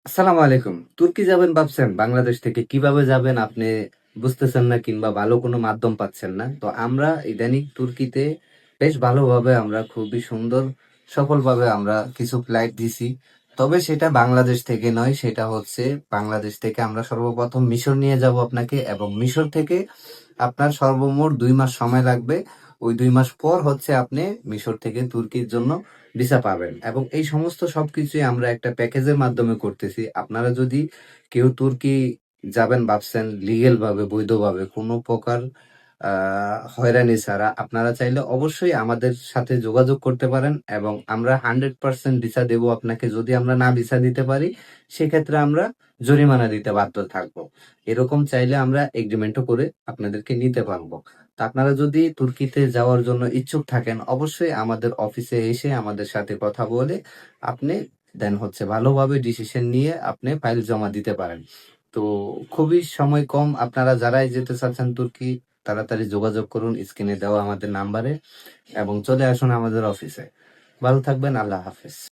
আসসালামু আলাইকুম। তুর্কি যাবেন ভাবছেন? বাংলাদেশ থেকে কিভাবে যাবেন আপনি বুঝতেছেন না কিংবা ভালো কোনো মাধ্যম পাচ্ছেন না। তো আমরা ইদানিং তুর্কিতে বেশ ভালোভাবে আমরা খুবই সুন্দর সফলভাবে আমরা কিছু ফ্লাইট দিছি। তবে সেটা বাংলাদেশ থেকে নয়, সেটা হচ্ছে বাংলাদেশ থেকে আমরা সর্বপ্রথম মিশর নিয়ে যাব আপনাকে এবং মিশর থেকে আপনার সর্বমোট ২ মাস সময় লাগবে। ওই ২ মাস পর হচ্ছে আপনি মিশর থেকে তুর্কির জন্য ভিসা পাবেন এবং এই সমস্ত সবকিছুই আমরা একটা প্যাকেজের মাধ্যমে করতেছি। আপনারা যদি কেউ তুর্কি যাবেন ভাবছেন লিগ্যাল ভাবে, বৈধভাবে কোনো প্রকার হয়রানি ছাড়া, আপনারা চাইলে অবশ্যই আমাদের সাথে যোগাযোগ করতে পারেন এবং আমরা 100% ভিসা দেব আপনাকে। যদি আমরা না ভিসা দিতে পারি, সেক্ষেত্রে আমরা জরিমানা দিতে বাধ্য থাকবো। এরকম চাইলে আমরা এগ্রিমেন্টও করে আপনাদেরকে নিতে পারবো। তা আপনারা যদি তুর্কিতে যাওয়ার জন্য ইচ্ছুক থাকেন, অবশ্যই আমাদের অফিসে এসে আমাদের সাথে কথা বলে আপনি দেন হচ্ছে ভালোভাবে ডিসিশন নিয়ে আপনি ফাইল জমা দিতে পারেন। তো খুবই সময় কম, আপনারা যারাই যেতে চাচ্ছেন তুর্কি তাড়াতাড়ি যোগাযোগ করুন স্ক্রিনে দেওয়া আমাদের নাম্বারে এবং চলে আসুন আমাদের অফিসে। ভালো থাকবেন, আল্লাহ হাফেজ।